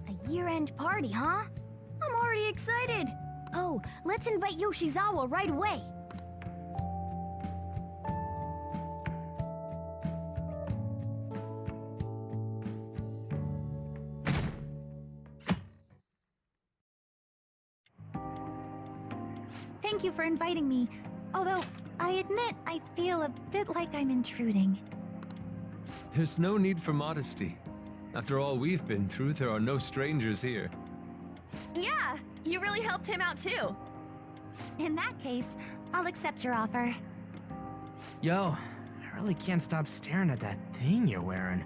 A year-end party, huh? I'm already excited. Oh, let's invite Yoshizawa right away. Thank you for inviting me. Although, I admit I feel a bit like I'm intruding. There's no need for modesty. After all we've been through, there are no strangers here. Yeah, you really helped him out too. In that case, I'll accept your offer. Yo, I really can't stop staring at that thing you're wearing.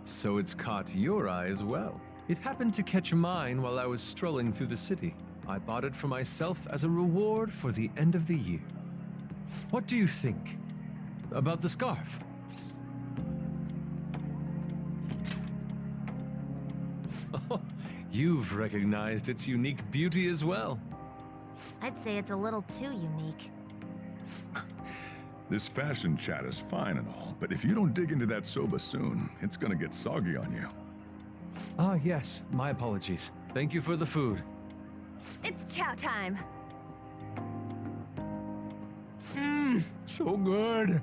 So it's caught your eye as well. It happened to catch mine while I was strolling through the city. I bought it for myself as a reward for the end of the year. What do you think about the scarf? Oh, you've recognized its unique beauty as well. I'd say it's a little too unique. This fashion chat is fine and all, but if you don't dig into that soba soon, it's gonna get soggy on you. Ah, yes, my apologies. Thank you for the food. It's chow time. So good.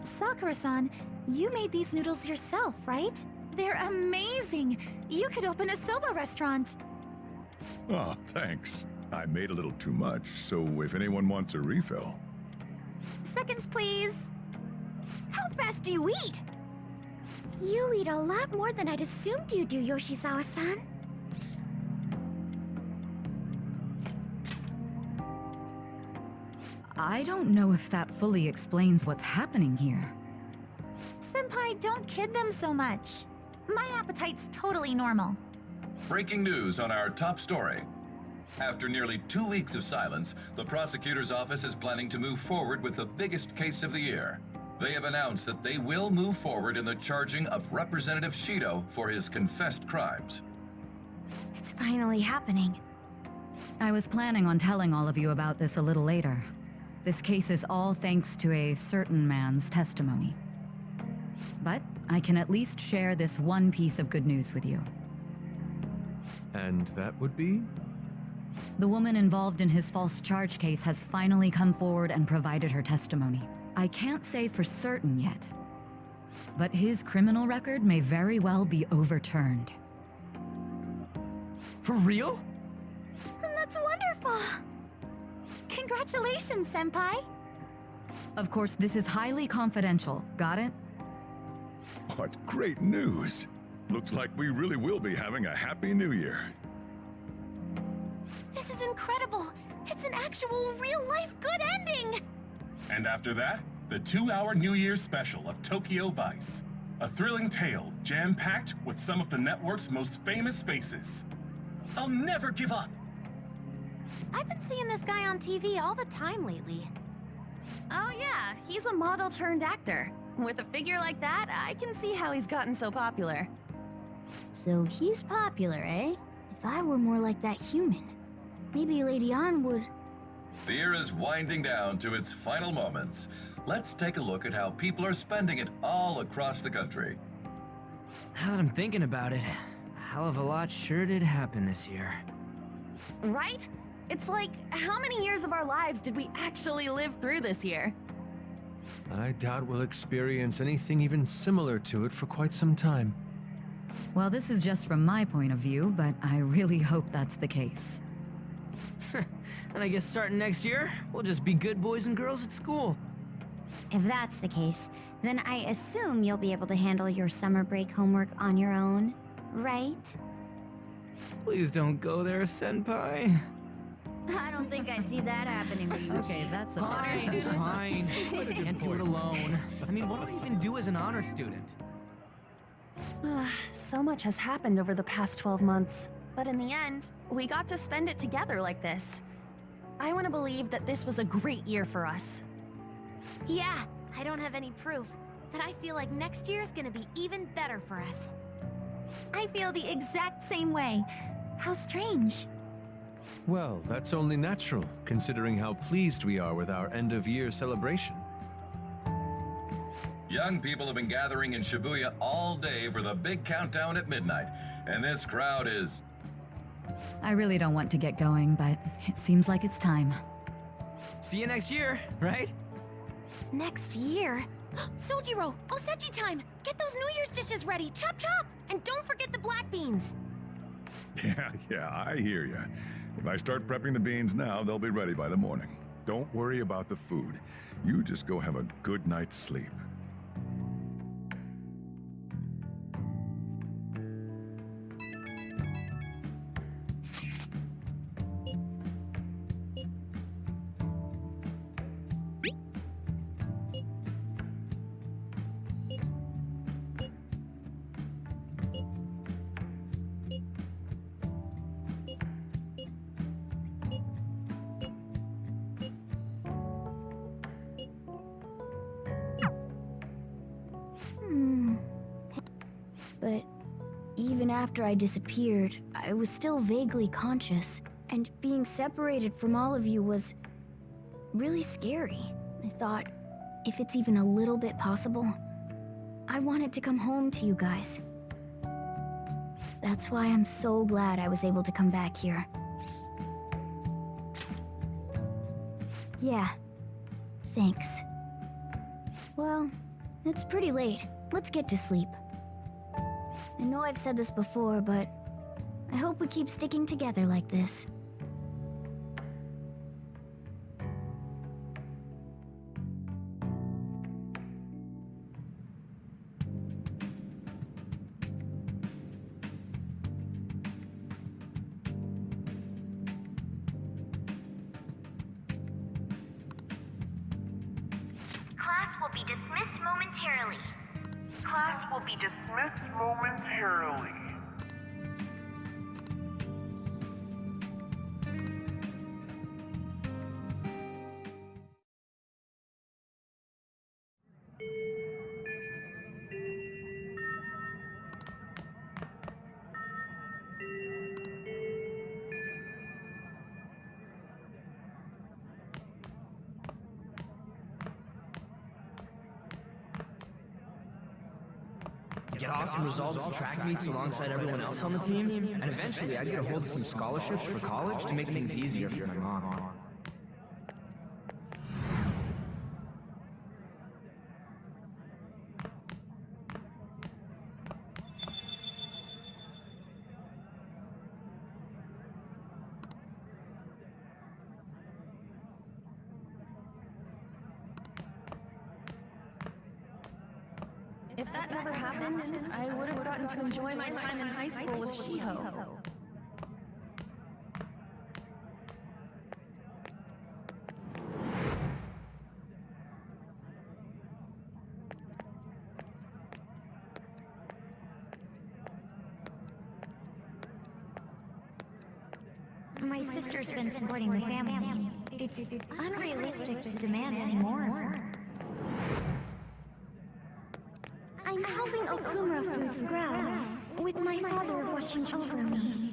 Sakura-san, you made these noodles yourself, right? They're amazing! You could open a soba restaurant. Oh, thanks. I made a little too much, so if anyone wants a refill. Seconds, please. How fast do you eat? You eat a lot more than I'd assumed you do, Yoshizawa-san. I don't know if that fully explains what's happening here. Senpai, don't kid them so much. My appetite's totally normal. Breaking news on our top story. After nearly 2 weeks of silence, the prosecutor's office is planning to move forward with the biggest case of the year. They have announced that they will move forward in the charging of Representative Shido for his confessed crimes. It's finally happening. I was planning on telling all of you about this a little later. This case is all thanks to a certain man's testimony. But I can at least share this one piece of good news with you. And that would be? The woman involved in his false charge case has finally come forward and provided her testimony. I can't say for certain yet, but his criminal record may very well be overturned. For real? That's wonderful! Congratulations, Senpai! Of course, this is highly confidential. Got it? What great news! Looks like we really will be having a happy new year. This is incredible! It's an actual real-life good ending! And after that, the 2-hour New Year's special of Tokyo Vice. A thrilling tale, jam-packed with some of the network's most famous faces. I'll never give up! I've been seeing this guy on TV all the time lately. Oh yeah, he's a model turned actor. With a figure like that, I can see how he's gotten so popular. So he's popular, eh? If I were more like that human, maybe Lady An would... The year is winding down to its final moments. Let's take a look at how people are spending it all across the country. Now that I'm thinking about it, a hell of a lot sure did happen this year. Right? It's like, how many years of our lives did we actually live through this year? I doubt we'll experience anything even similar to it for quite some time. Well, this is just from my point of view, but I really hope that's the case. And I guess starting next year, we'll just be good boys and girls at school. If that's the case, then I assume you'll be able to handle your summer break homework on your own, right? Please don't go there, Senpai. I don't think I see that happening with you. Okay, that's a Fine, fine. Can't do it alone. I mean, what do I even do as an honor student? So much has happened over the past 12 months. But in the end, we got to spend it together like this. I want to believe that this was a great year for us. Yeah, I don't have any proof, but I feel like next year's gonna be even better for us. I feel the exact same way. How strange. Well, that's only natural, considering how pleased we are with our end-of-year celebration. Young people have been gathering in Shibuya all day for the big countdown at midnight, and this crowd is... I really don't want to get going, but it seems like it's time. See you next year, right? Next year? Sojiro! Osechi time! Get those New Year's dishes ready! Chop chop! And don't forget the black beans! Yeah, I hear ya. If I start prepping the beans now, they'll be ready by the morning. Don't worry about the food. You just go have a good night's sleep. But even after I disappeared, I was still vaguely conscious, and being separated from all of you was really scary. I thought, if it's even a little bit possible, I wanted to come home to you guys. That's why I'm so glad I was able to come back here. Yeah, thanks. Well, it's pretty late. Let's get to sleep. I know I've said this before, but I hope we keep sticking together like this. Class will be dismissed momentarily. Class will be dismissed momentarily. Get awesome results in track meets alongside everyone else on the team, and eventually I'd get a hold of some scholarships for college to make things easier for my mom. If that never happened, I would have gotten to enjoy my time in high school with Shiho. My sister's been supporting the family. It's unrealistic to demand any more of her. I'm helping Okumura Foods grow, with my father watching over me.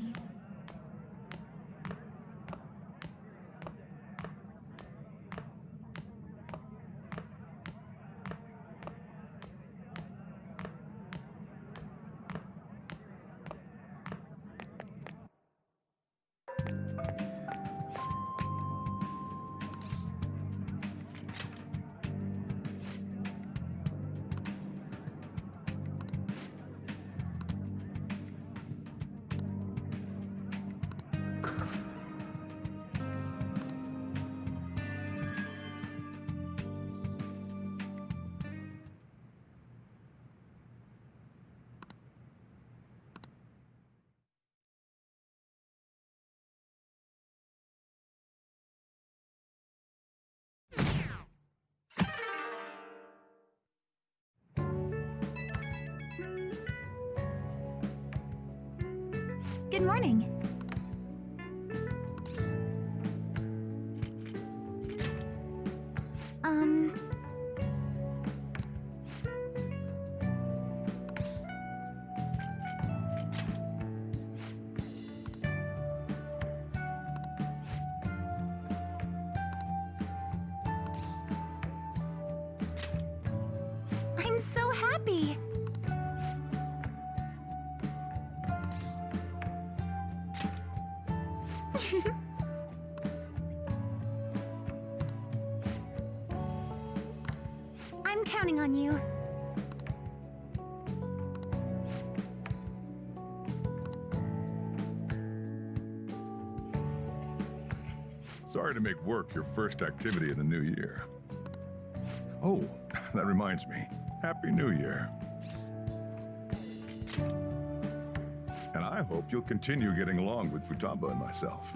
Good morning. I'm counting on you. Sorry to make work your first activity in the new year. Oh, that reminds me. Happy New Year. And I hope you'll continue getting along with Futaba and myself.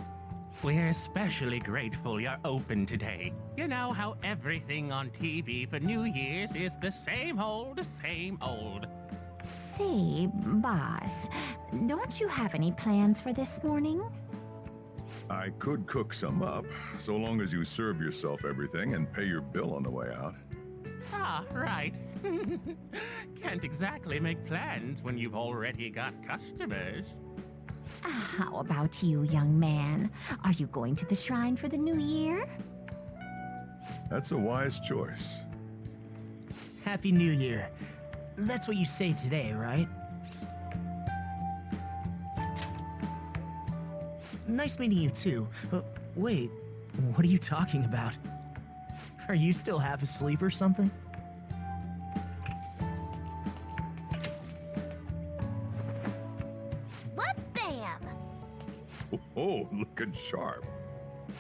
We're especially grateful you're open today. You know how everything on TV for New Year's is the same old, same old. Say, boss, don't you have any plans for this morning? I could cook some up, so long as you serve yourself everything and pay your bill on the way out. Ah, right. Can't exactly make plans when you've already got customers. How about you, young man? Are you going to the shrine for the new year? That's a wise choice. Happy New Year. That's what you say today, right? Nice meeting you too. Wait, what are you talking about? Are you still half asleep or something? What bam? Oh, looking sharp.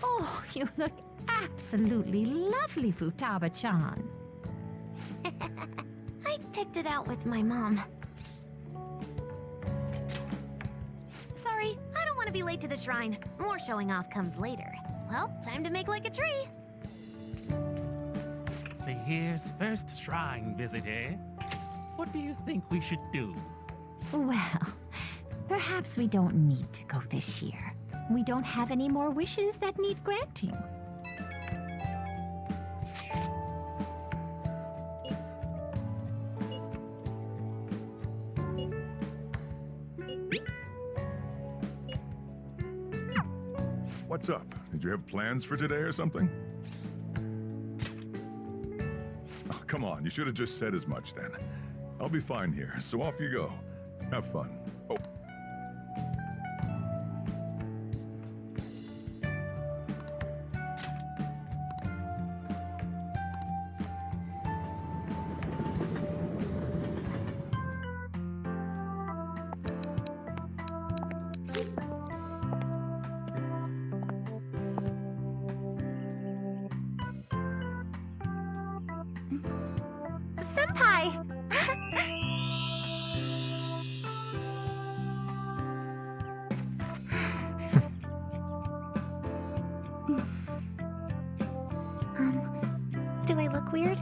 Oh, you look absolutely lovely, Futaba-chan. I picked it out with my mom. Sorry, I don't want to be late to the shrine. More showing off comes later. Well, time to make like a tree. The year's first shrine visit, eh? What do you think we should do? Well, perhaps we don't need to go this year. We don't have any more wishes that need granting. What's up? Did you have plans for today or something? Oh, come on, you should have just said as much then. I'll be fine here, so off you go. Have fun. Oh. Senpai! Do I look weird?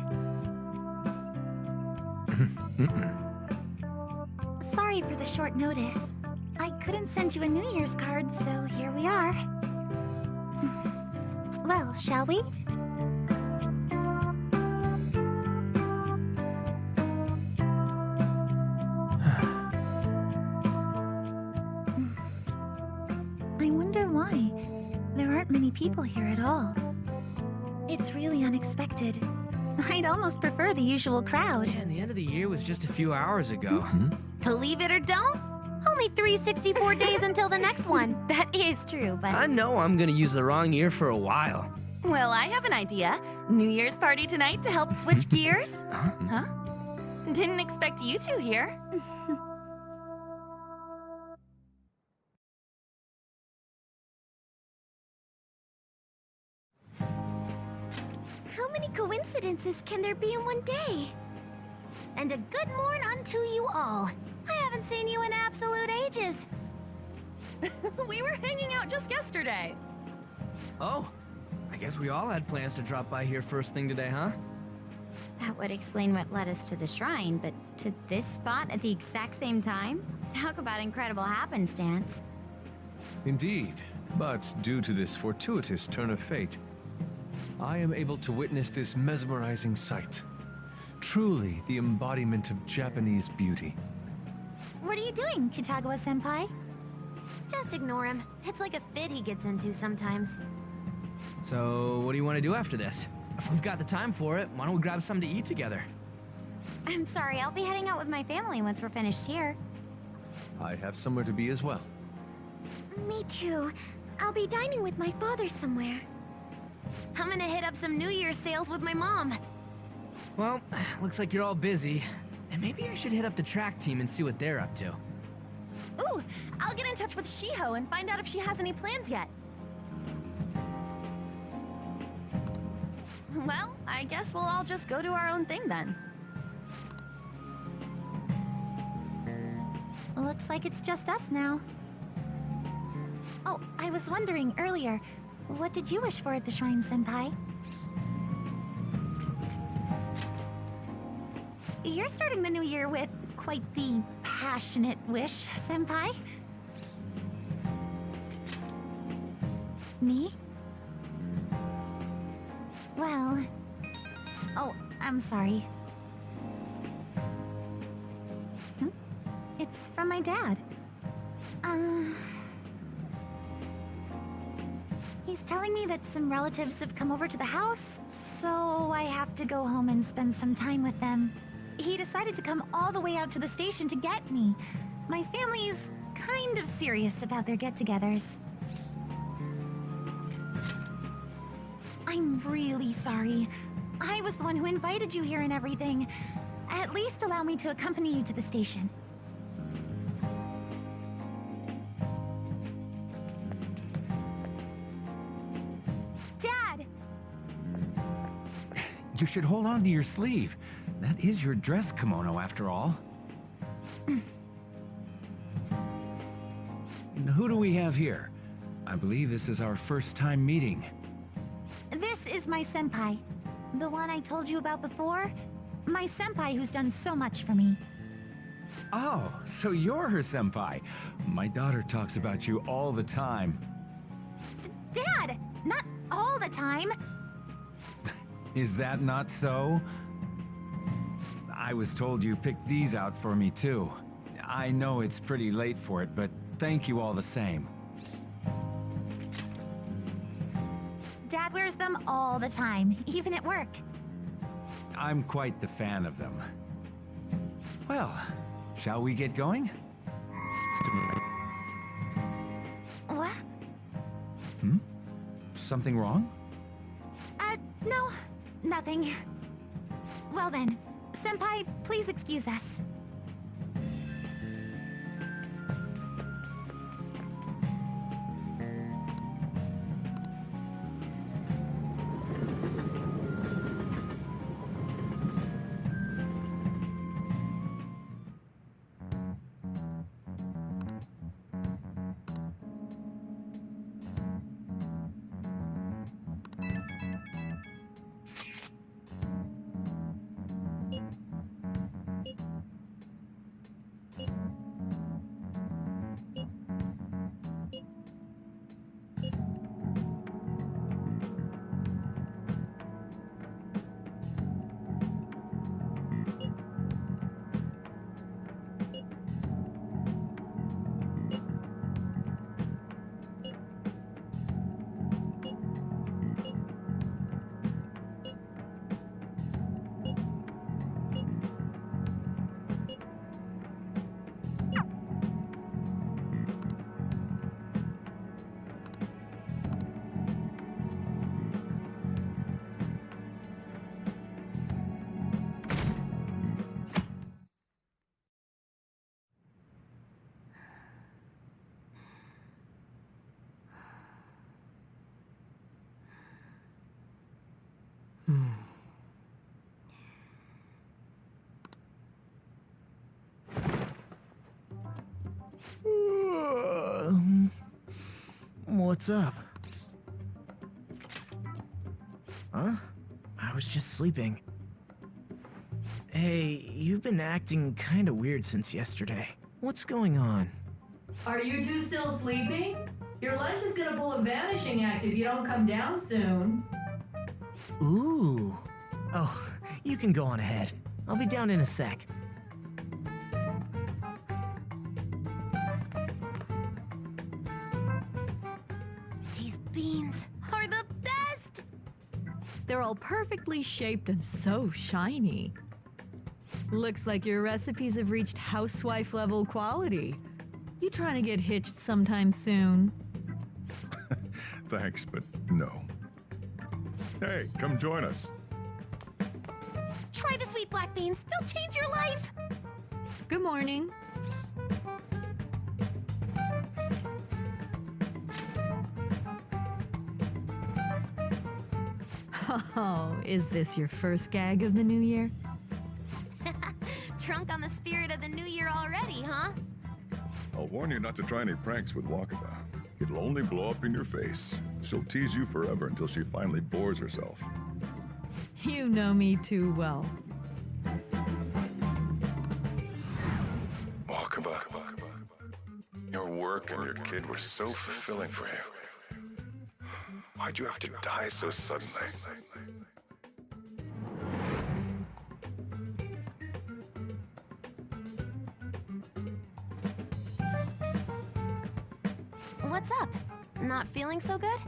Sorry for the short notice. I couldn't send you a New Year's card, so here we are. Well, shall we? I wonder why. There aren't many people here at all. It's really unexpected. I'd almost prefer the usual crowd. Yeah, and the end of the year was just a few hours ago. Believe it or don't, only 364 days until the next one. That is true, but... I know I'm gonna use the wrong year for a while. Well, I have an idea. New Year's party tonight to help switch gears? Huh? Didn't expect you two here. How many coincidences can there be in one day? And a good morn unto you all. I haven't seen you in absolute ages. We were hanging out just yesterday. Oh, I guess we all had plans to drop by here first thing today, huh? That would explain what led us to the shrine, but to this spot at the exact same time? Talk about incredible happenstance. Indeed, but due to this fortuitous turn of fate, I am able to witness this mesmerizing sight. Truly the embodiment of Japanese beauty. What are you doing, Kitagawa-senpai? Just ignore him. It's like a fit he gets into sometimes. So, what do you want to do after this? If we've got the time for it, why don't we grab something to eat together? I'm sorry, I'll be heading out with my family once we're finished here. I have somewhere to be as well. Me too. I'll be dining with my father somewhere. I'm gonna hit up some New Year's sales with my mom. Well, looks like you're all busy. And maybe I should hit up the track team and see what they're up to. Ooh, I'll get in touch with Shiho and find out if she has any plans yet. Well, I guess we'll all just go do our own thing then. Looks like it's just us now. Oh, I was wondering earlier, what did you wish for at the shrine, Senpai? You're starting the new year with quite the passionate wish, Senpai. Me? Well... Oh, I'm sorry. It's from my dad. He's telling me that some relatives have come over to the house, so I have to go home and spend some time with them. He decided to come all the way out to the station to get me. My family's kind of serious about their get-togethers. I'm really sorry. I was the one who invited you here and everything. At least allow me to accompany you to the station. Dad! You should hold on to your sleeve. That is your dress kimono, after all. Who do we have here? I believe this is our first time meeting. This is my senpai. The one I told you about before. My senpai who's done so much for me. Oh, so you're her senpai. My daughter talks about you all the time. Dad! Not all the time! Is that not so? I was told you picked these out for me too. I know it's pretty late for it, but thank you all the same. Dad wears them all the time, even at work. I'm quite the fan of them. Well, shall we get going? What? Something wrong? No, nothing. Well then, Senpai, please excuse us. What's up? Huh? I was just sleeping. Hey, you've been acting kinda weird since yesterday. What's going on? Are you two still sleeping? Your lunch is gonna pull a vanishing act if you don't come down soon. Ooh. Oh, you can go on ahead. I'll be down in a sec. These beans are the best! They're all perfectly shaped and so shiny. Looks like your recipes have reached housewife level quality. You trying to get hitched sometime soon? Thanks, but no. Hey, come join us. Try the sweet black beans. They'll change your life. Good morning. Oh, is this your first gag of the new year? Drunk on the spirit of the new year already, huh? I'll warn you not to try any pranks with Wakaba. It'll only blow up in your face. She'll tease you forever until she finally bores herself. You know me too well. Wakaba, your work and your kid were so fulfilling for you. Why'd you have to die so suddenly? What's up? Not feeling so good?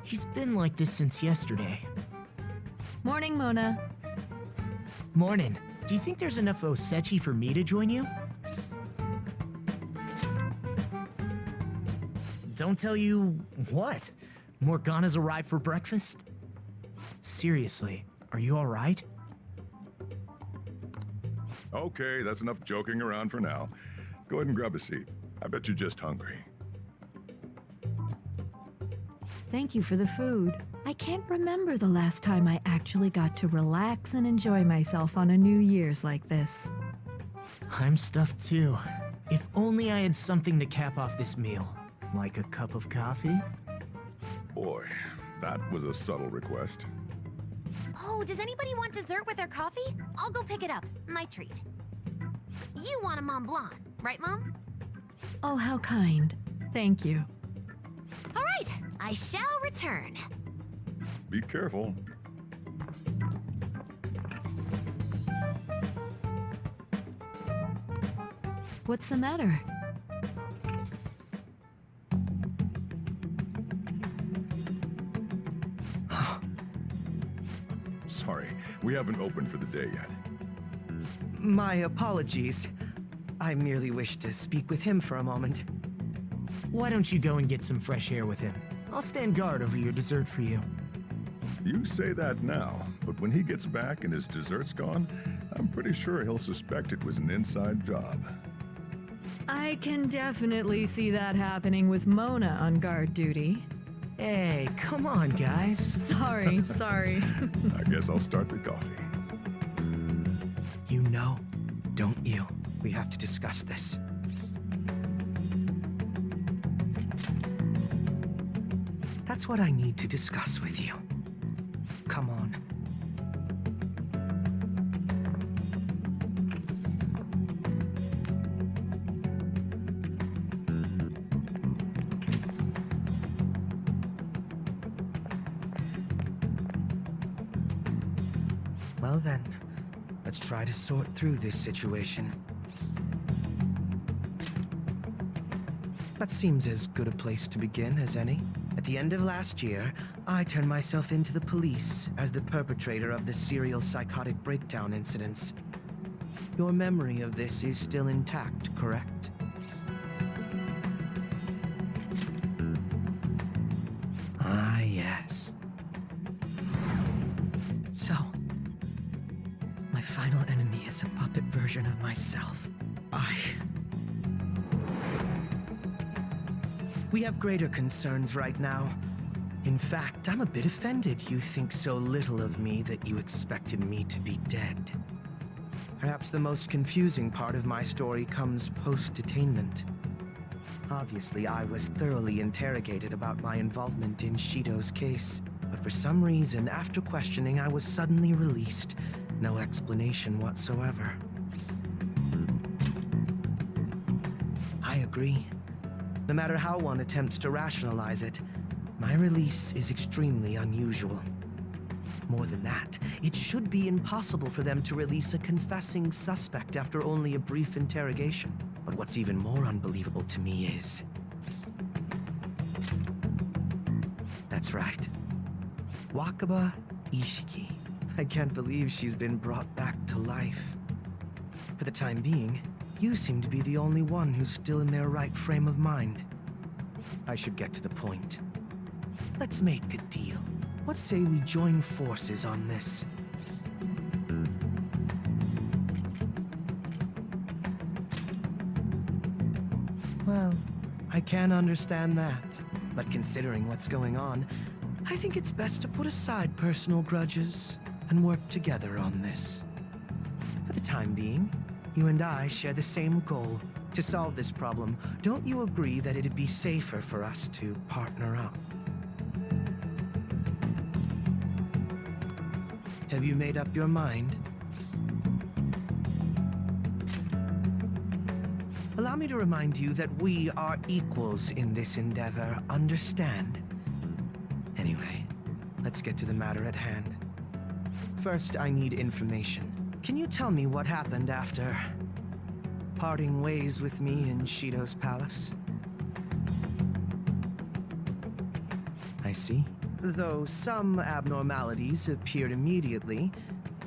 He's been like this since yesterday. Morning, Mona. Morning. Do you think there's enough osechi for me to join you? Don't tell you what? Morgana's arrived for breakfast? Seriously, are you all right? Okay, that's enough joking around for now. Go ahead and grab a seat. I bet you're just hungry. Thank you for the food. I can't remember the last time I actually got to relax and enjoy myself on a New Year's like this. I'm stuffed too. If only I had something to cap off this meal. Like a cup of coffee? Boy, that was a subtle request. Oh, does anybody want dessert with their coffee? I'll go pick it up. My treat. You want a Mont Blanc, right, Mom? Oh, how kind. Thank you. All right, I shall return. Be careful. What's the matter? Sorry, we haven't opened for the day yet. My apologies. I merely wish to speak with him for a moment. Why don't you go and get some fresh air with him? I'll stand guard over your dessert for you. You say that now, but when he gets back and his dessert's gone, I'm pretty sure he'll suspect it was an inside job. I can definitely see that happening with Mona on guard duty. Hey, come on, guys. Sorry. I guess I'll start the coffee. You know, don't you? We have to discuss this. That's what I need to discuss with you. Come on. Well then, let's try to sort through this situation. That seems as good a place to begin as any. At the end of last year, I turned myself into the police as the perpetrator of the serial psychotic breakdown incidents. Your memory of this is still intact, correct? Ah, yes. So, my final enemy is a puppet version of myself. We have greater concerns right now. In fact, I'm a bit offended you think so little of me that you expected me to be dead. Perhaps the most confusing part of my story comes post-detainment. Obviously, I was thoroughly interrogated about my involvement in Shido's case, but for some reason, after questioning, I was suddenly released. No explanation whatsoever. I agree. No matter how one attempts to rationalize it, my release is extremely unusual. More than that, it should be impossible for them to release a confessing suspect after only a brief interrogation. But what's even more unbelievable to me is... That's right. Wakaba Ishiki. I can't believe she's been brought back to life. For the time being, you seem to be the only one who's still in their right frame of mind. I should get to the point. Let's make a deal. What say we join forces on this? I can understand that. But considering what's going on, I think it's best to put aside personal grudges and work together on this. For the time being, you and I share the same goal. To solve this problem, don't you agree that it'd be safer for us to partner up? Have you made up your mind? Allow me to remind you that we are equals in this endeavor, understand? Anyway, let's get to the matter at hand. First, I need information. Can you tell me what happened after parting ways with me in Shido's palace? I see. Though some abnormalities appeared immediately,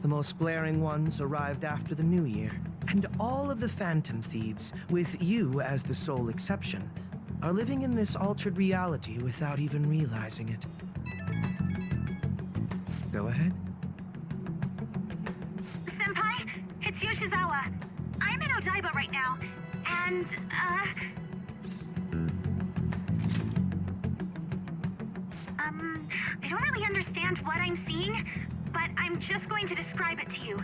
the most glaring ones arrived after the New Year. And all of the Phantom Thieves, with you as the sole exception, are living in this altered reality without even realizing it. Go ahead. Senpai, it's Yoshizawa. I'm in Odaiba right now, and, I don't really understand what I'm seeing, but I'm just going to describe it to you.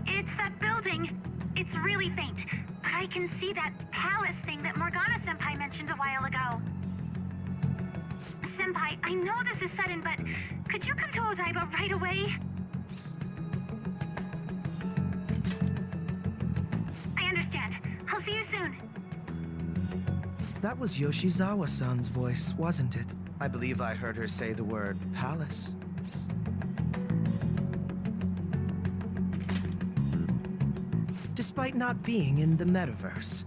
It's that building. It's really faint, but I can see that palace thing that Morgana-senpai mentioned a while ago. Senpai, I know this is sudden, but could you come to Odaiba right away? I understand. I'll see you soon. That was Yoshizawa-san's voice, wasn't it? I believe I heard her say the word palace. Despite not being in the metaverse.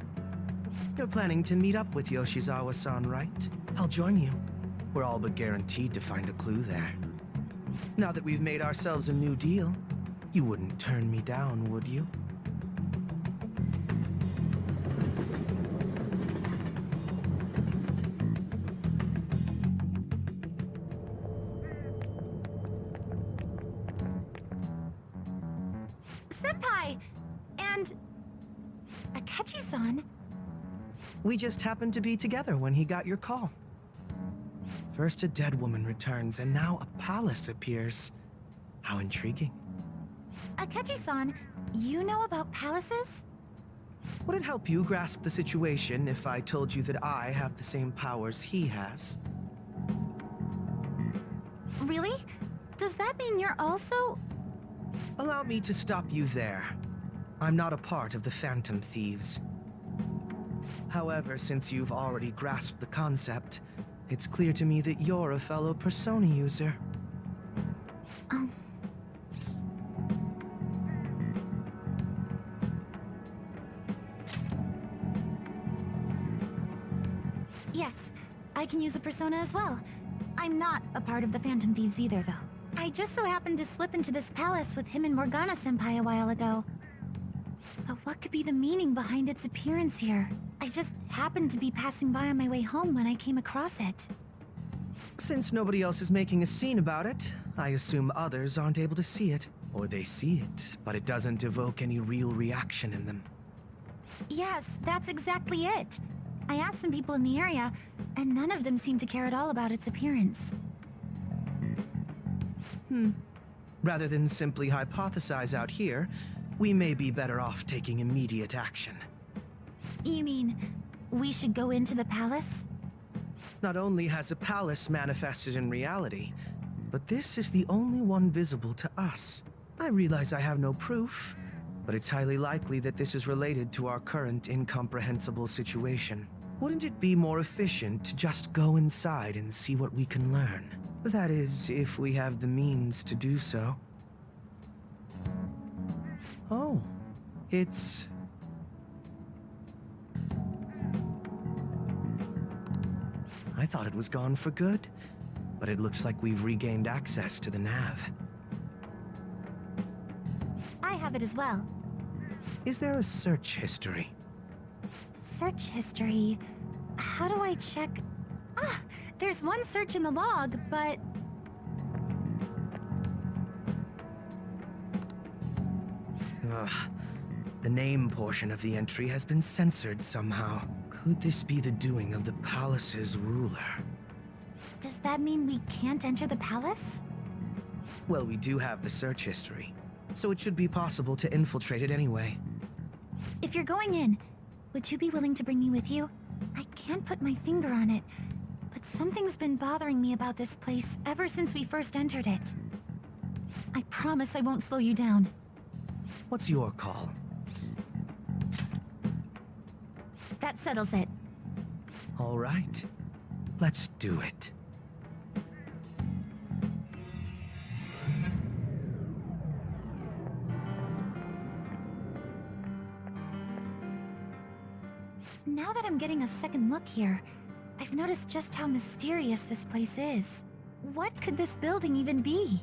You're planning to meet up with Yoshizawa-san, right? I'll join you. We're all but guaranteed to find a clue there. Now that we've made ourselves a new deal, you wouldn't turn me down, would you? Senpai! And Akechi-san? We just happened to be together when he got your call. First a dead woman returns, and now a palace appears. How intriguing. Akechi-san, you know about palaces? Would it help you grasp the situation if I told you that I have the same powers he has? Really? Does that mean you're also... Allow me to stop you there. I'm not a part of the Phantom Thieves. However, since you've already grasped the concept, it's clear to me that you're a fellow Persona user. Yes, I can use a persona as well. I'm not a part of the Phantom Thieves either, though. I just so happened to slip into this palace with him and Morgana-senpai a while ago. But what could be the meaning behind its appearance here? I just happened to be passing by on my way home when I came across it. Since nobody else is making a scene about it, I assume others aren't able to see it. Or they see it, but it doesn't evoke any real reaction in them. Yes, that's exactly it. I asked some people in the area, and none of them seemed to care at all about its appearance. Rather than simply hypothesize out here, we may be better off taking immediate action. You mean, we should go into the palace? Not only has a palace manifested in reality, but this is the only one visible to us. I realize I have no proof, but it's highly likely that this is related to our current incomprehensible situation. Wouldn't it be more efficient to just go inside and see what we can learn? That is, if we have the means to do so. Oh, it's... I thought it was gone for good, but it looks like we've regained access to the nav. I have it as well. Is there a search history? Search history? How do I check? Ah, there's one search in the log, but... Ugh. The name portion of the entry has been censored somehow. Could this be the doing of the palace's ruler? Does that mean we can't enter the palace? Well, we do have the search history, so it should be possible to infiltrate it anyway. If you're going in, would you be willing to bring me with you? I can't put my finger on it, but something's been bothering me about this place ever since we first entered it. I promise I won't slow you down. What's your call? That settles it. All right. Let's do it. Now that I'm getting a second look here, I've noticed just how mysterious this place is. What could this building even be?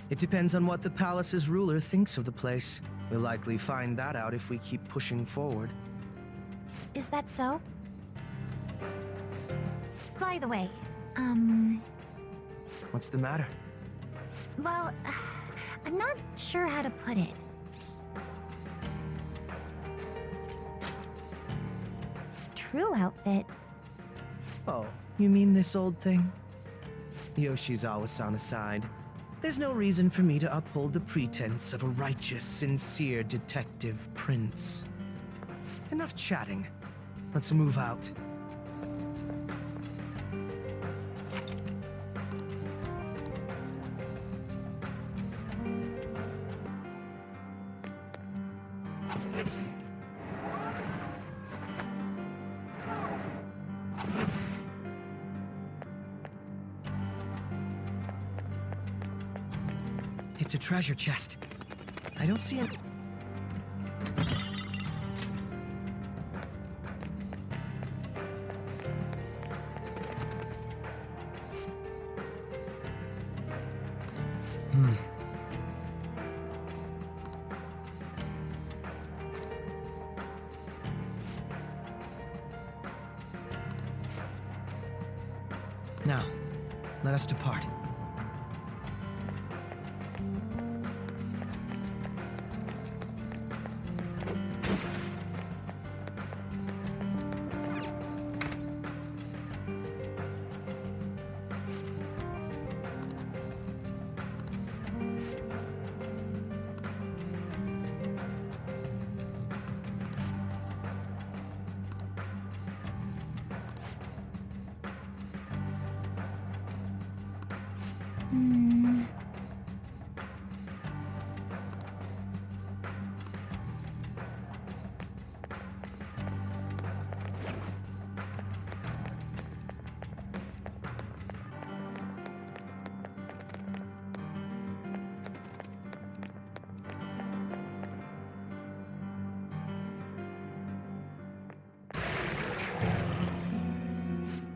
It depends on what the palace's ruler thinks of the place. We'll likely find that out if we keep pushing forward. Is that so? By the way, What's the matter? well, I'm not sure how to put it. True outfit. Oh, you mean this old thing? Yoshizawa-san aside, there's no reason for me to uphold the pretense of a righteous, sincere detective prince. Enough chatting. Let's move out. It's a treasure chest. I don't see it. Now, let us depart.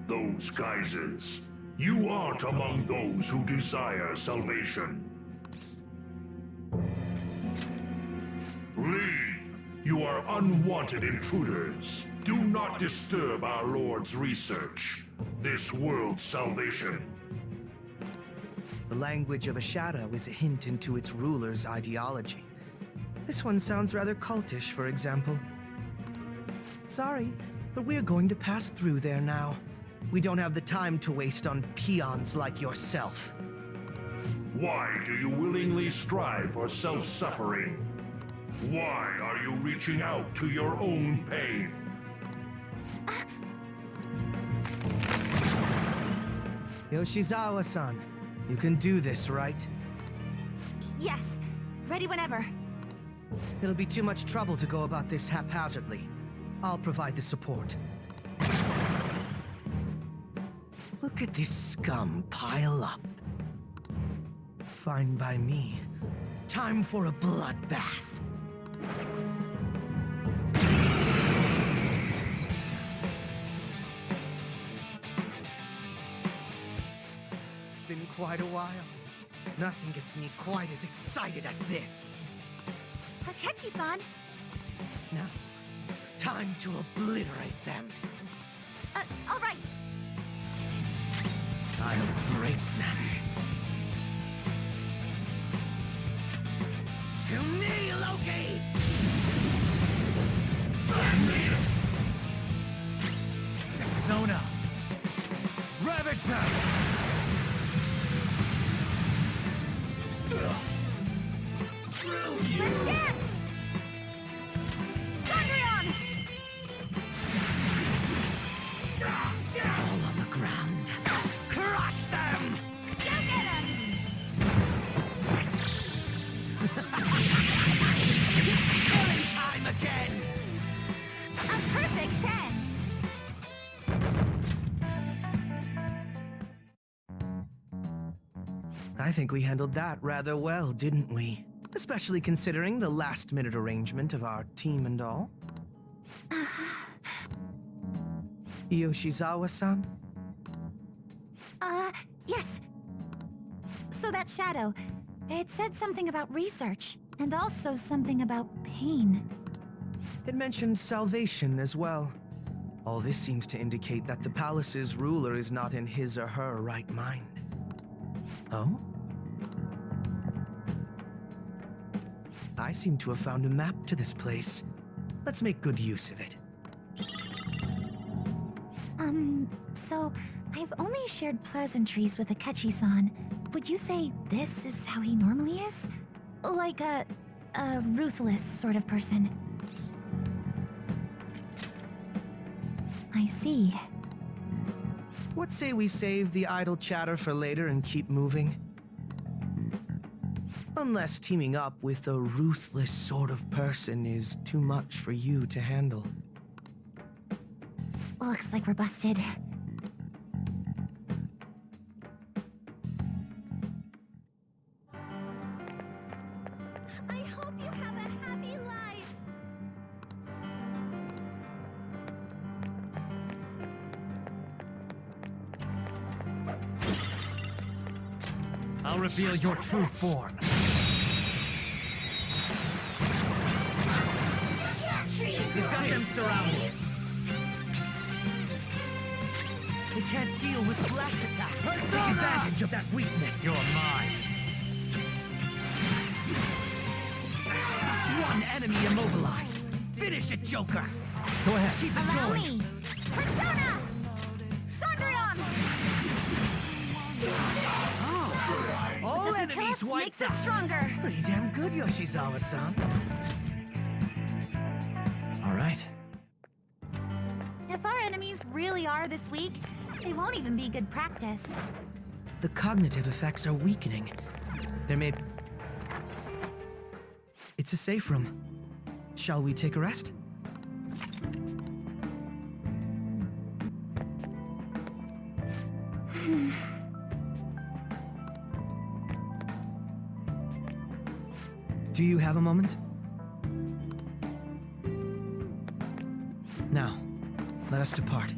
Those guises. You aren't among those who desire salvation. Leave! You are unwanted intruders. Do not disturb our Lord's research. This world's salvation. The language of a shadow is a hint into its ruler's ideology. This one sounds rather cultish, for example. Sorry, but we're going to pass through there now. We don't have the time to waste on peons like yourself. Why do you willingly strive for self-suffering? Why are you reaching out to your own pain? Yoshizawa-san, you can do this, right? Yes, ready whenever. It'll be too much trouble to go about this haphazardly. I'll provide the support. Look at this scum pile up. Fine by me. Time for a bloodbath. It's been quite a while. Nothing gets me quite as excited as this. Akechi-san! Now, time to obliterate them. All right. I'll break them. To me, Loki! Let's dance! Sondrion! All on the ground. Crush them! Go get him! It's killing time again! A perfect 10! I think we handled that rather well, didn't we? Especially considering the last-minute arrangement of our team and all. Yoshizawa-san? Yes. So that shadow, it said something about research, and also something about pain. It mentioned salvation as well. All this seems to indicate that the palace's ruler is not in his or her right mind. Oh? I seem to have found a map to this place. Let's make good use of it. So I've only shared pleasantries with Akechi-san. Would you say this is how he normally is? Like a ruthless sort of person? I see. What say we save the idle chatter for later and keep moving? Unless teaming up with a ruthless sort of person is too much for you to handle. Looks like we're busted. I hope you have a happy life. I'll reveal your true form. We've got them surrounded. They can't deal with blast attacks. Take advantage of that weakness. You're mine. One enemy immobilized. Finish it, Joker. Go ahead. Keep it Allow going. me! Persona! Sondrion! All Doesn't kill enemies us, wiped makes us out. stronger. Pretty damn good, Yoshizawa-san. All right. If our enemies really are this weak, they won't even be good practice. The cognitive effects are weakening. There may... It's a safe room. Shall we take a rest? Do you have a moment? Now, let us depart.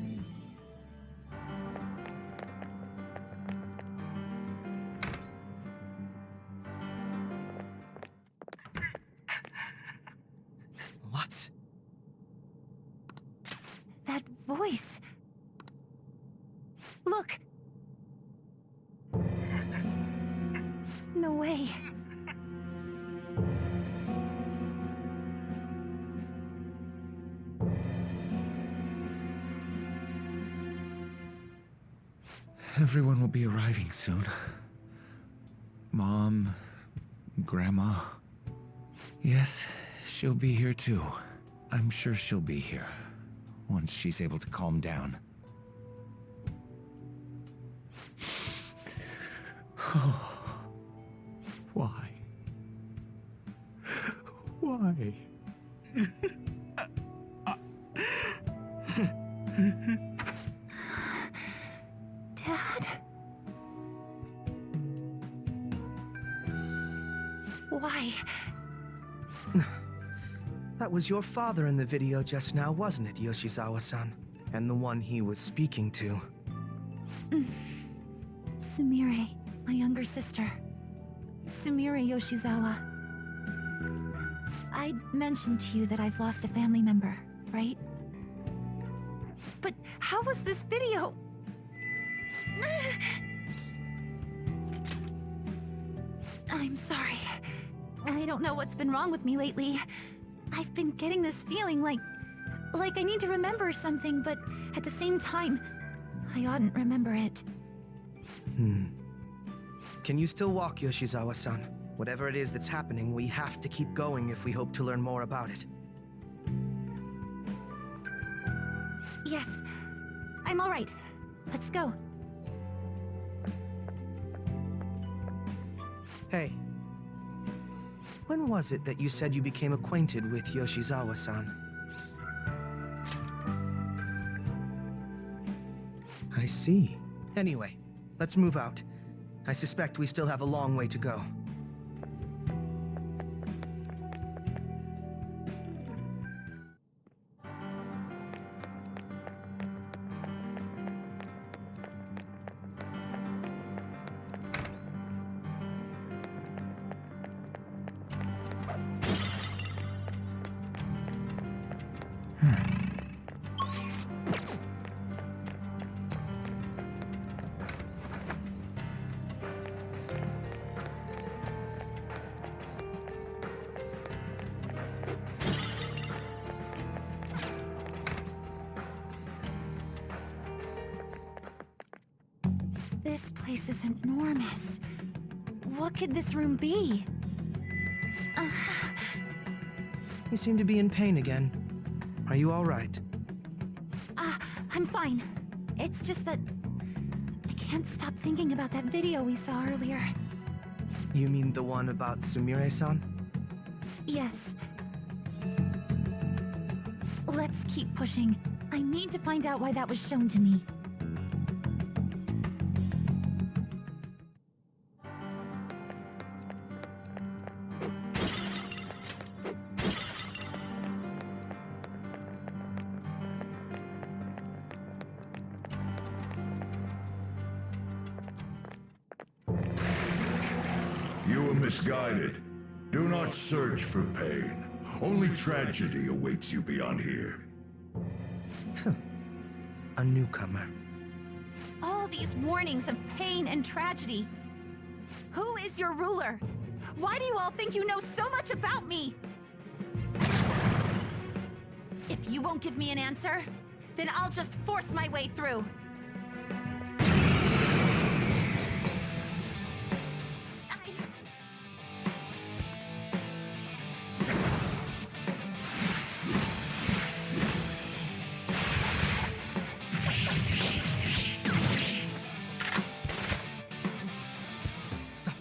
What? That voice. Look. No way. Everyone will be arriving soon. Mom, Grandma. Yes, she'll be here too. I'm sure she'll be here once she's able to calm down. Why? Why? Dad? Why? That was your father in the video just now, wasn't it, Yoshizawa-san? And the one he was speaking to. Sumire, my younger sister. Sumire Yoshizawa. I mentioned to you that I've lost a family member, right? But how was this video? I'm sorry. I don't know what's been wrong with me lately. I've been getting this feeling like I need to remember something, but at the same time, I oughtn't remember it. Can you still walk, Yoshizawa-san? Whatever it is that's happening, we have to keep going if we hope to learn more about it. Yes, I'm all right. Let's go. Hey. When was it that you said you became acquainted with Yoshizawa-san? I see. Anyway, let's move out. I suspect we still have a long way to go. This place is enormous. What could this room be? You seem to be in pain again. Are you all right? I'm fine. It's just that I can't stop thinking about that video we saw earlier. You mean the one about Sumire-san? Yes. Let's keep pushing. I need to find out why that was shown to me. You are misguided. Do not search for pain. Only tragedy awaits you beyond here. A newcomer. All these warnings of pain and tragedy. Who is your ruler? Why do you all think you know so much about me? If you won't give me an answer, then I'll just force my way through.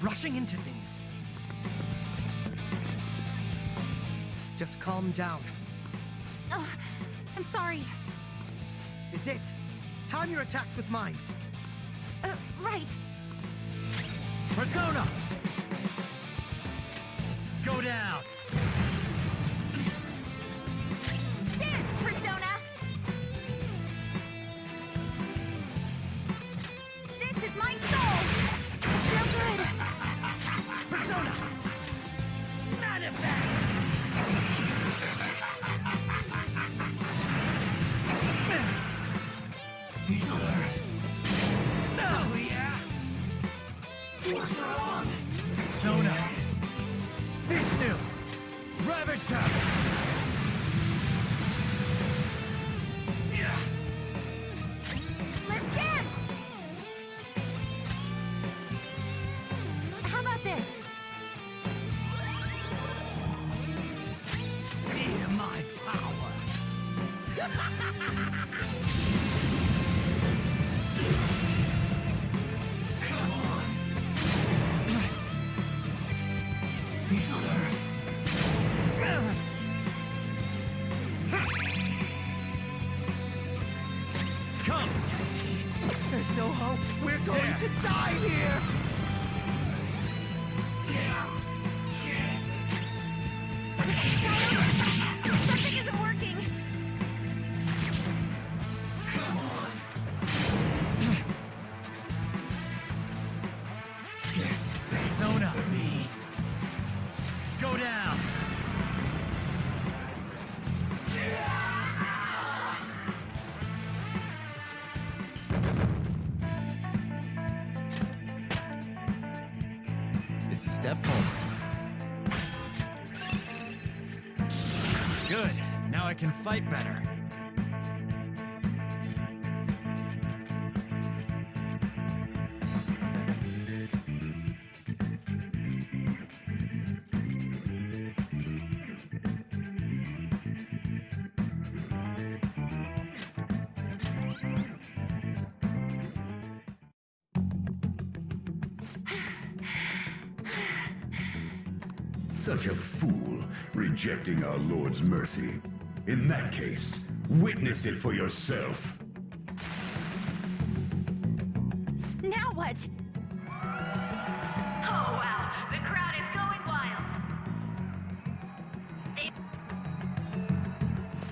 Rushing into things. Just calm down. Oh, I'm sorry. This is it. Time your attacks with mine. Right. Persona! Go down! Dance, Persona! This is my soul! Feel good! Persona! Manifest! These others. Oh, yeah! What's wrong? Persona! Vishnu! Ravage them! Let's dance! How about this? Feel my power! Come on. These others. Come! There's no hope. We're going to die here! Something isn't working! Come on. Yes, Persona! Me! Go down! It's a step forward. Good. Now I can fight better. Such a fool, rejecting our Lord's mercy. In that case, witness it for yourself. Now what? Oh wow, the crowd is going wild.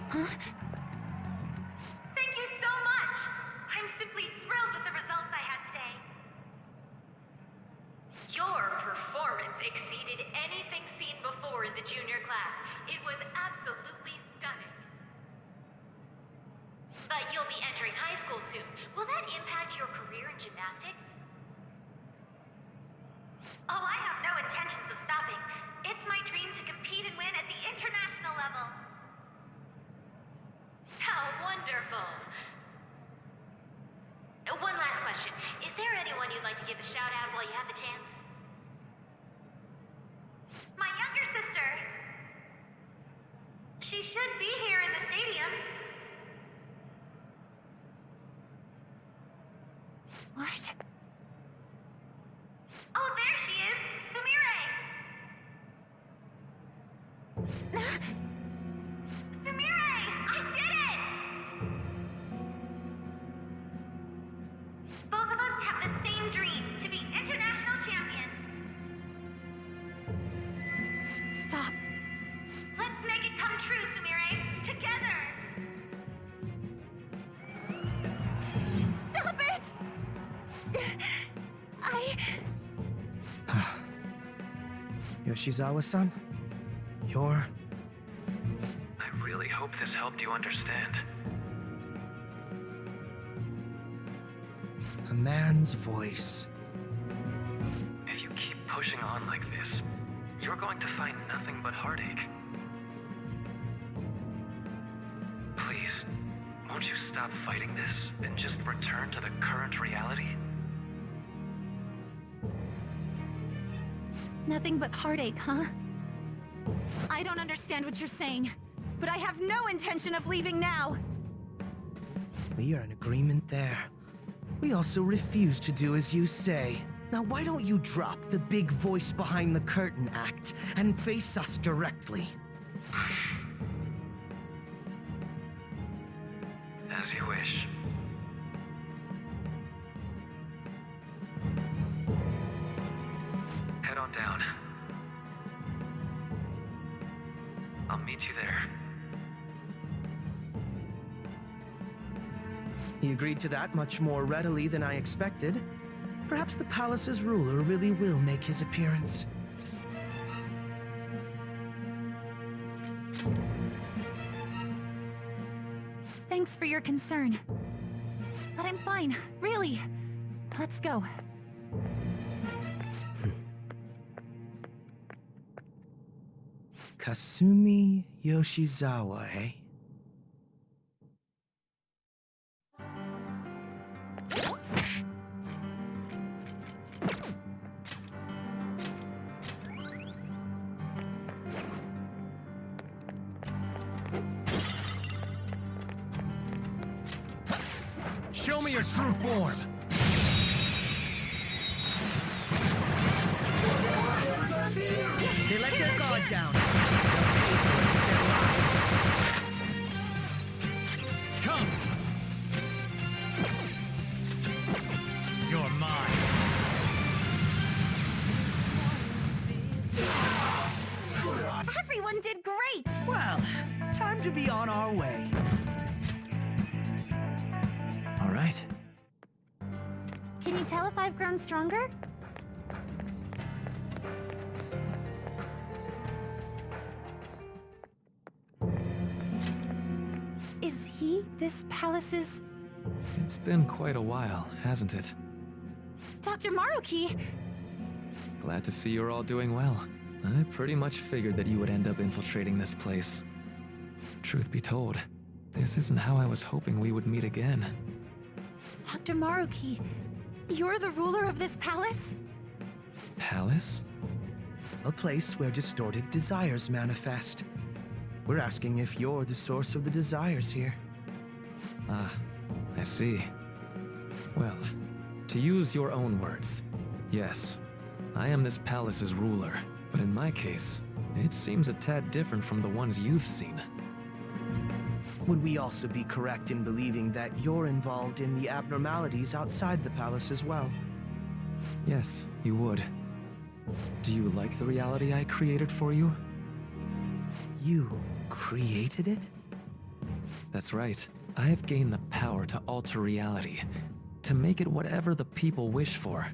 Huh? Thank you so much. I'm simply thrilled with the results I had today. Your performance exceeded anything seen before in the junior class. It was absolutely stunning. But you'll be entering high school soon. Will that impact your career in gymnastics? Oh, I have no intentions of stopping. It's my dream to compete and win at the international level. How wonderful. One last question. Is there anyone you'd like to give a shout out while you have the chance? My younger sister. She should be here in the stadium. What? Oh, there she is! Sumire! Sumire! I did it! Both of us have the same dream, to be international champions. Stop. Let's make it come true, Sumire! Together! Stop it! Yoshizawa-san, you're... I really hope this helped you understand. A man's voice. If you keep pushing on like this, you're going to find nothing but heartache. Please, won't you stop fighting this and just return to the current reality? Nothing but heartache, huh? I don't understand what you're saying, but I have no intention of leaving now. We are in agreement there. We also refuse to do as you say. Now why don't you drop the big voice behind the curtain act and face us directly? As you wish. Head on down. I'll meet you there. He agreed to that much more readily than I expected. Perhaps the palace's ruler really will make his appearance. Thanks for your concern. But I'm fine, really. Let's go. Kasumi Yoshizawa, eh? Show me your true form! They let their guard down. Come! You're mine. Everyone did great! Well, time to be on our way. All right. Can you tell if I've grown stronger? Is he this palace's... It's been quite a while, hasn't it? Dr. Maruki? Glad to see you're all doing well. I pretty much figured that you would end up infiltrating this place. Truth be told, this isn't how I was hoping we would meet again. Dr. Maruki, you're the ruler of this palace? Palace? A place where distorted desires manifest. We're asking if you're the source of the desires here. Ah, I see. Well, to use your own words, yes, I am this palace's ruler. But in my case, it seems a tad different from the ones you've seen. Would we also be correct in believing that you're involved in the abnormalities outside the palace as well? Yes, you would. Do you like the reality I created for you? You created it? That's right. I have gained the power to alter reality, to make it whatever the people wish for.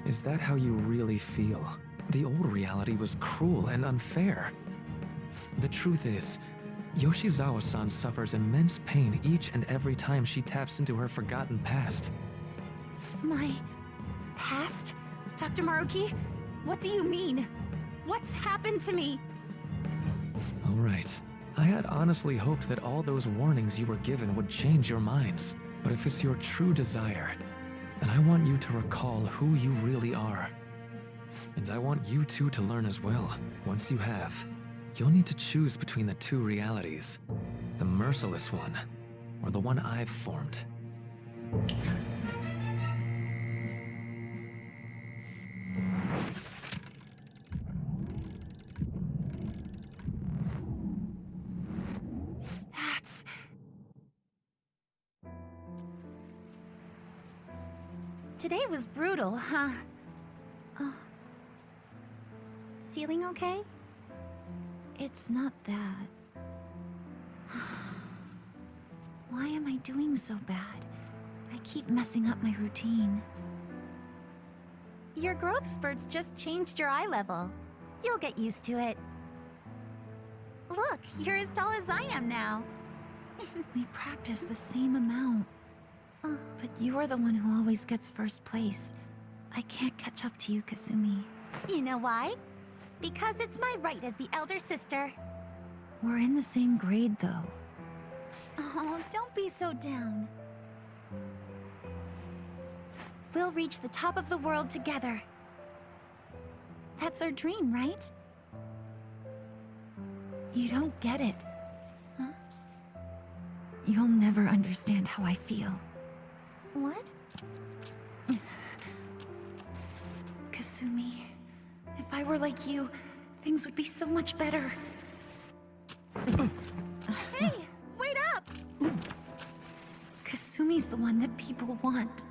Is that how you really feel? The old reality was cruel and unfair. The truth is, Yoshizawa-san suffers immense pain each and every time she taps into her forgotten past. My past? Dr. Maruki? What do you mean? What's happened to me? All right. I had honestly hoped that all those warnings you were given would change your minds. But if it's your true desire, then I want you to recall who you really are. And I want you two to learn as well. Once you have, you'll need to choose between the two realities. The merciless one, or the one I've formed. That's... Today was brutal, huh? Oh. Feeling okay? It's not that. Why am I doing so bad? I keep messing up my routine. Your growth spurts just changed your eye level. You'll get used to it. Look, you're as tall as I am now. We practice the same amount. But you are the one who always gets first place. I can't catch up to you, Kasumi. You know why? Because it's my right as the elder sister. We're in the same grade, though. Oh, don't be so down. We'll reach the top of the world together. That's our dream, right? You don't get it. Huh? You'll never understand how I feel. What? Kasumi, if I were like you, things would be so much better. Hey, wait up! Kasumi's the one that people want.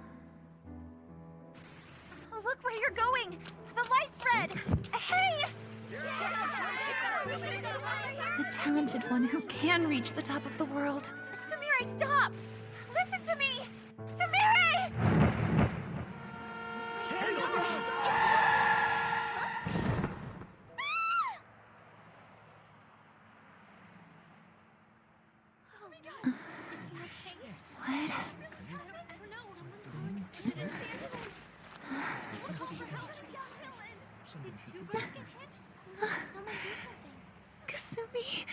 Look where you're going! The light's red! Hey! The talented one who can reach the top of the world. Sumire, stop! Listen to me! Sumire! Kasumi.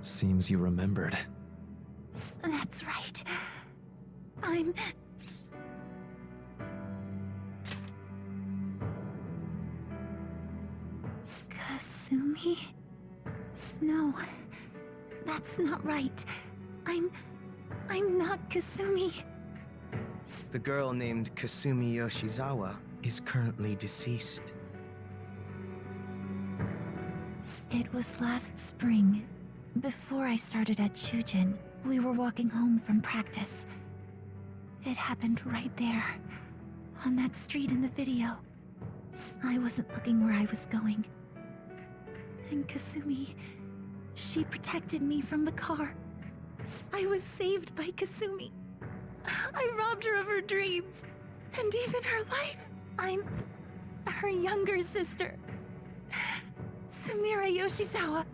Seems you remembered. That's right. I'm... Kasumi? No, that's not right. I'm not Kasumi. The girl named Kasumi Yoshizawa is currently deceased. It was last spring. Before I started at Shujin, we were walking home from practice. It happened right there, on that street in the video. I wasn't looking where I was going. And Kasumi, she protected me from the car. I was saved by Kasumi. I robbed her of her dreams, and even her life. I'm her younger sister, Sumire Yoshizawa.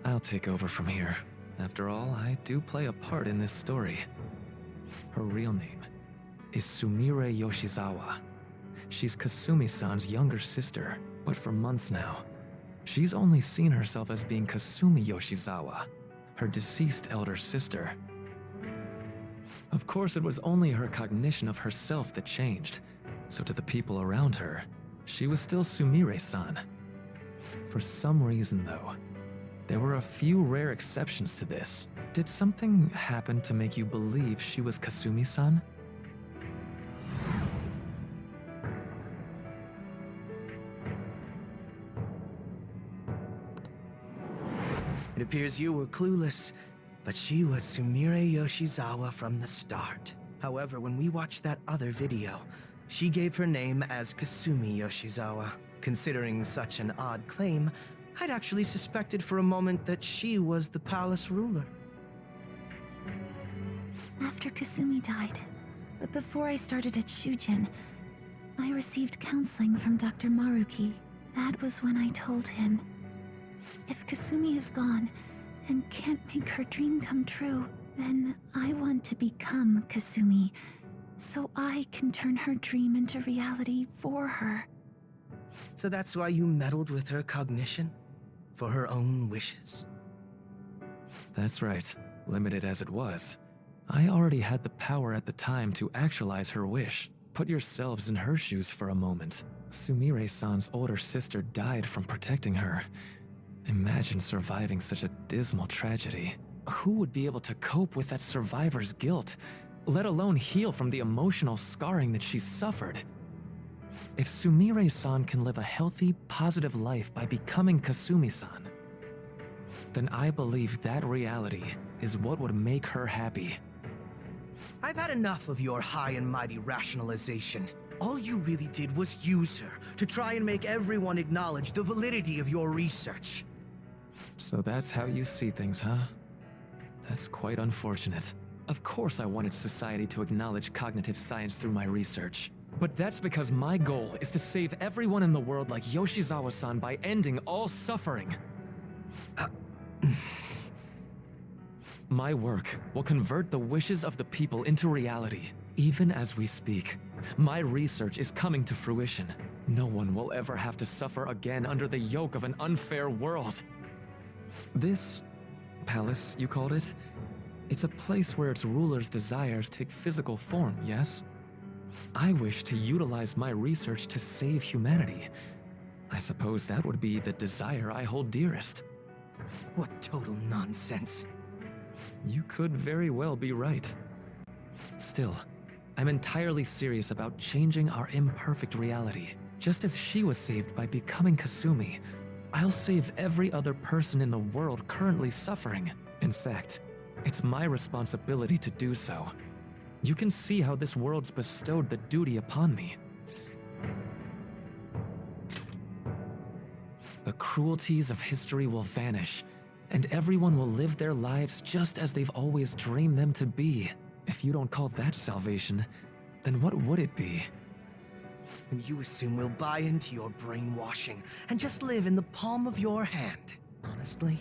I'll take over from here. After all, I do play a part in this story. Her real name is Sumire Yoshizawa. She's Kasumi-san's younger sister, but for months now, she's only seen herself as being Kasumi Yoshizawa, her deceased elder sister. Of course, it was only her cognition of herself that changed, so to the people around her, she was still Sumire-san. For some reason, though, there were a few rare exceptions to this. Did something happen to make you believe she was Kasumi-san? It appears you were clueless, but she was Sumire Yoshizawa from the start. However, when we watched that other video, she gave her name as Kasumi Yoshizawa. Considering such an odd claim, I'd actually suspected for a moment that she was the palace ruler. After Kasumi died, but before I started at Shujin, I received counseling from Dr. Maruki. That was when I told him, if Kasumi is gone and can't make her dream come true, then I want to become Kasumi, so I can turn her dream into reality for her. So that's why you meddled with her cognition? For her own wishes? That's right. Limited as it was, I already had the power at the time to actualize her wish. Put yourselves in her shoes for a moment. Sumire-san's older sister died from protecting her. Imagine surviving such a dismal tragedy. Who would be able to cope with that survivor's guilt, let alone heal from the emotional scarring that she suffered? If Sumire-san can live a healthy, positive life by becoming Kasumi-san, then I believe that reality is what would make her happy. I've had enough of your high and mighty rationalization. All you really did was use her to try and make everyone acknowledge the validity of your research. So that's how you see things, huh? That's quite unfortunate. Of course I wanted society to acknowledge cognitive science through my research. But that's because my goal is to save everyone in the world like Yoshizawa-san by ending all suffering. My work will convert the wishes of the people into reality, even as we speak. My research is coming to fruition. No one will ever have to suffer again under the yoke of an unfair world. This palace, you called it? It's a place where its ruler's desires take physical form, yes? I wish to utilize my research to save humanity. I suppose that would be the desire I hold dearest. What total nonsense. You could very well be right. Still, I'm entirely serious about changing our imperfect reality. Just as she was saved by becoming Kasumi, I'll save every other person in the world currently suffering. In fact, it's my responsibility to do so. You can see how this world's bestowed the duty upon me. The cruelties of history will vanish, and everyone will live their lives just as they've always dreamed them to be. If you don't call that salvation, then what would it be? And you assume we'll buy into your brainwashing and just live in the palm of your hand. Honestly,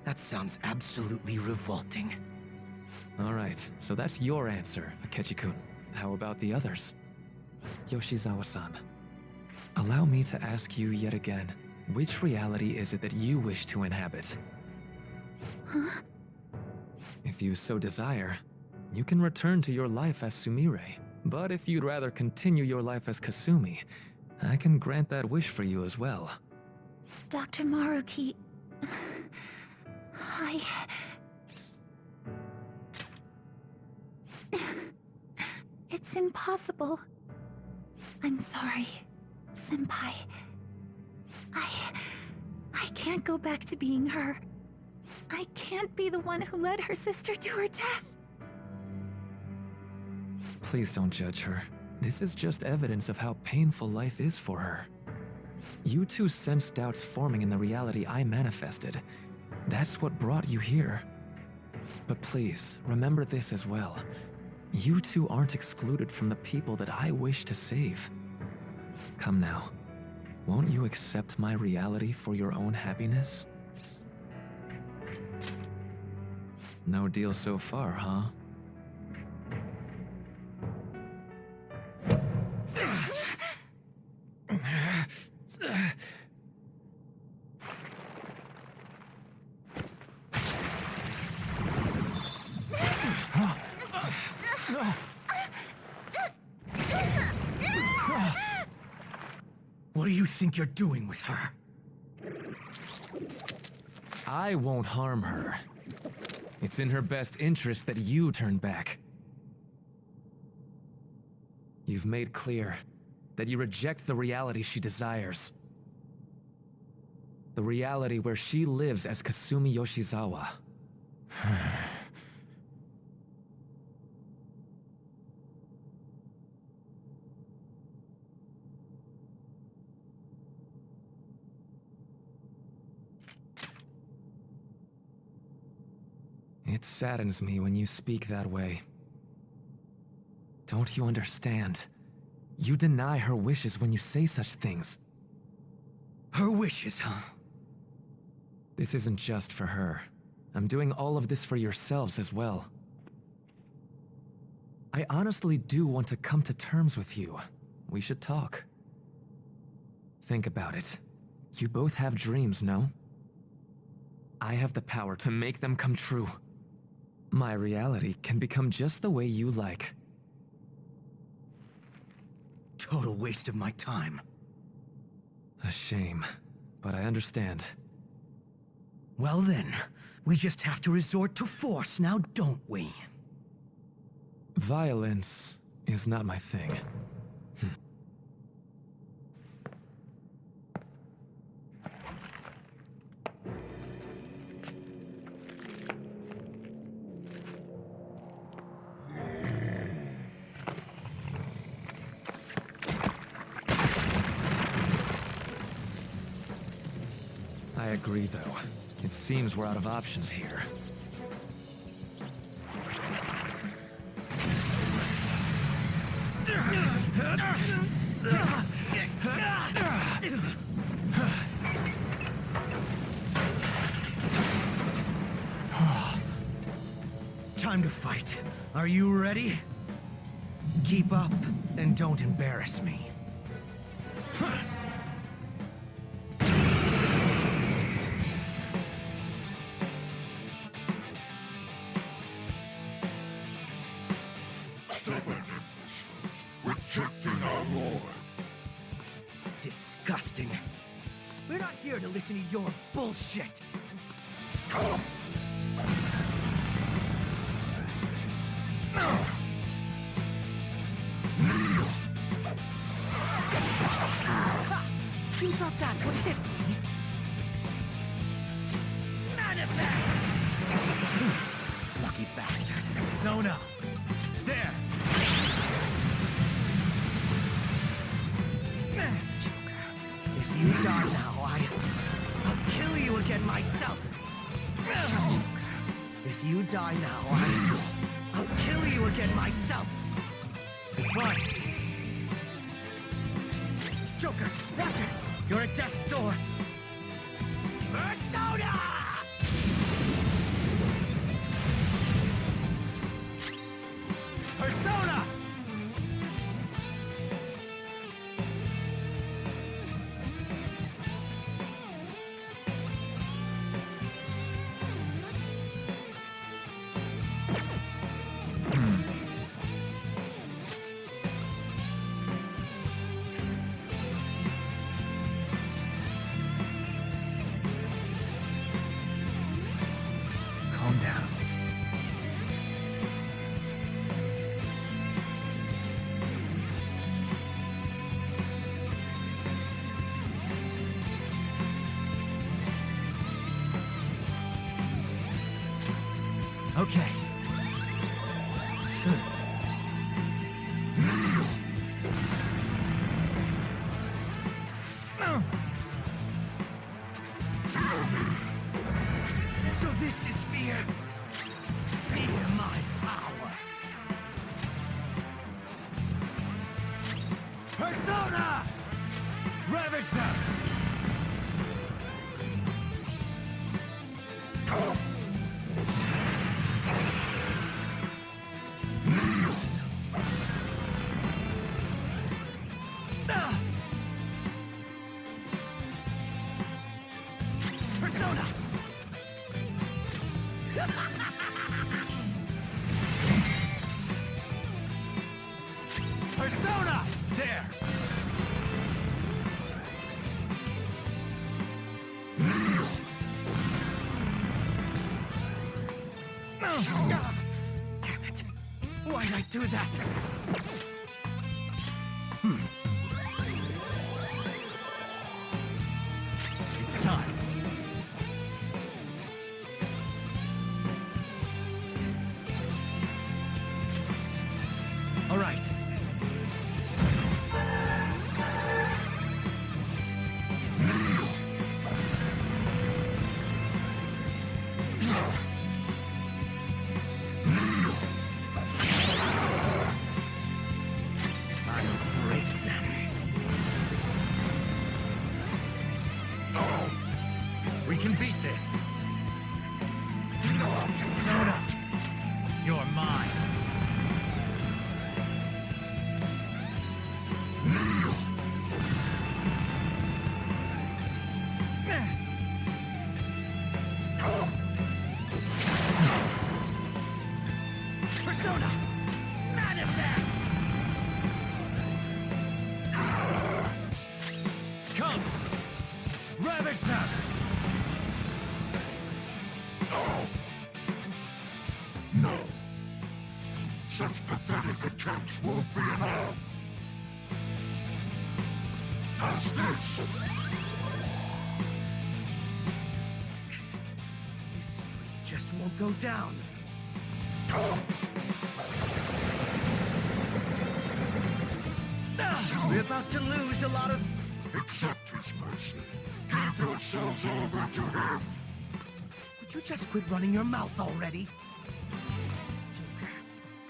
that sounds absolutely revolting. Alright, so that's your answer, Akechi-kun. How about the others? Yoshizawa-san, allow me to ask you yet again, which reality is it that you wish to inhabit? Huh? If you so desire, you can return to your life as Sumire. But if you'd rather continue your life as Kasumi, I can grant that wish for you as well. Dr. Maruki... It's impossible. I'm sorry, Senpai. I can't go back to being her. I can't be the one who led her sister to her death. Please don't judge her. This is just evidence of how painful life is for her. You two sensed doubts forming in the reality I manifested. That's what brought you here. But please, remember this as well. You two aren't excluded from the people that I wish to save. Come now. Won't you accept my reality for your own happiness? No deal so far, huh? What do you think you're doing with her? I won't harm her. It's in her best interest that you turn back. You've made clear that you reject the reality she desires. The reality where she lives as Kasumi Yoshizawa. It saddens me when you speak that way. Don't you understand? You deny her wishes when you say such things. Her wishes, huh? This isn't just for her. I'm doing all of this for yourselves as well. I honestly do want to come to terms with you. We should talk. Think about it. You both have dreams, no? I have the power to make them come true. My reality can become just the way you like. Total waste of my time. A shame, but I understand. Well then, we just have to resort to force now, don't we? Violence is not my thing. I agree, though. It seems we're out of options here. Time to fight. Are you ready? Keep up and don't embarrass me. Rejecting our lord. Disgusting. We're not here to listen to your bullshit. Come. You thought that would hit me? Manifest! Lucky bastard. Persona. There. Joker. If you die now, I'll kill you again myself. Joker. If you die now, I'll kill you again myself. Fine. Joker, watch it! You're at death's door. Persona! Persona! Calm down. Okay. So this is fear. Fear my power. Persona! Ravage them! I do that? It's time. All right. We can beat this. Persona, you're mine. Persona! Manifest! Come! Ravage them! No. Such pathetic attempts won't be enough. How's this? This just won't go down. We're about to lose a lot of... Accept his mercy. Give yourselves over to him. Would you just quit running your mouth already? Joker,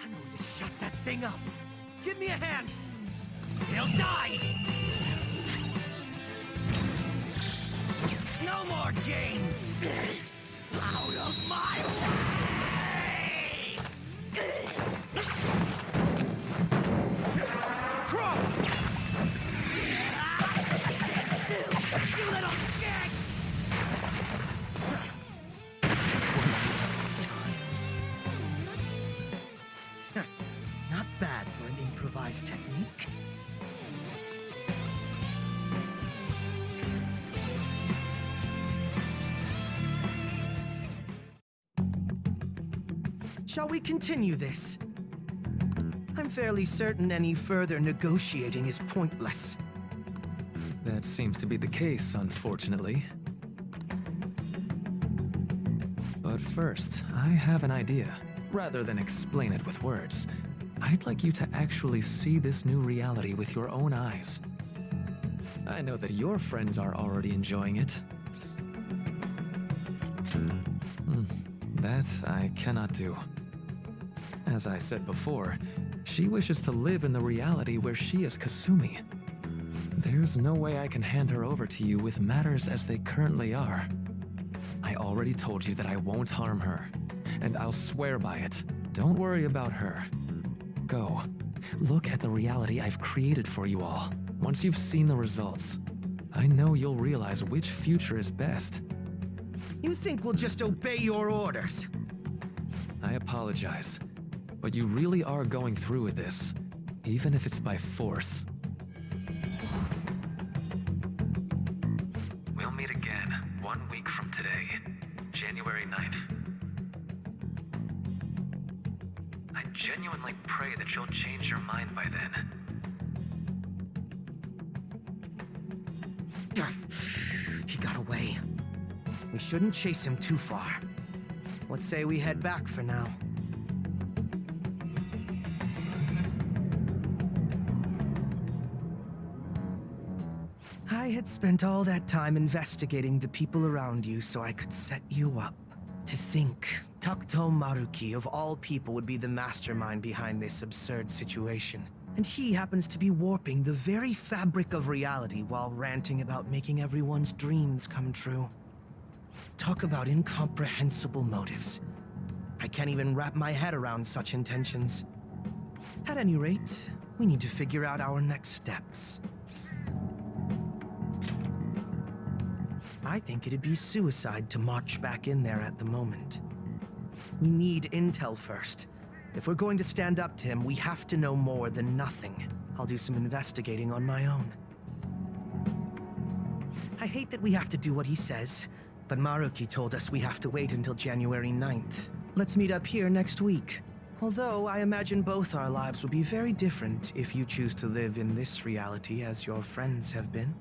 I'm going to shut that thing up. Give me a hand. He'll die! No more games! Out of my way! Crow! Stand still, you little shit! Not bad for an improvised technique. Shall we continue this? I'm fairly certain any further negotiating is pointless. That seems to be the case, unfortunately. But first, I have an idea. Rather than explain it with words, I'd like you to actually see this new reality with your own eyes. I know that your friends are already enjoying it. That I cannot do. As I said before, she wishes to live in the reality where she is Kasumi. There's no way I can hand her over to you with matters as they currently are. I already told you that I won't harm her, and I'll swear by it. Don't worry about her. Go. Look at the reality I've created for you all. Once you've seen the results, I know you'll realize which future is best. You think we'll just obey your orders? I apologize, but you really are going through with this, even if it's by force. We'll meet again 1 week from today, January 9th. I genuinely pray that you'll change your mind by then. He got away. We shouldn't chase him too far. Let's say we head back for now. I had spent all that time investigating the people around you so I could set you up. To think, Takuto Maruki of all people would be the mastermind behind this absurd situation. And he happens to be warping the very fabric of reality while ranting about making everyone's dreams come true. Talk about incomprehensible motives. I can't even wrap my head around such intentions. At any rate, we need to figure out our next steps. I think it'd be suicide to march back in there at the moment. We need intel first. If we're going to stand up to him, we have to know more than nothing. I'll do some investigating on my own. I hate that we have to do what he says, but Maruki told us we have to wait until January 9th. Let's meet up here next week. Although I imagine both our lives will be very different if you choose to live in this reality as your friends have been.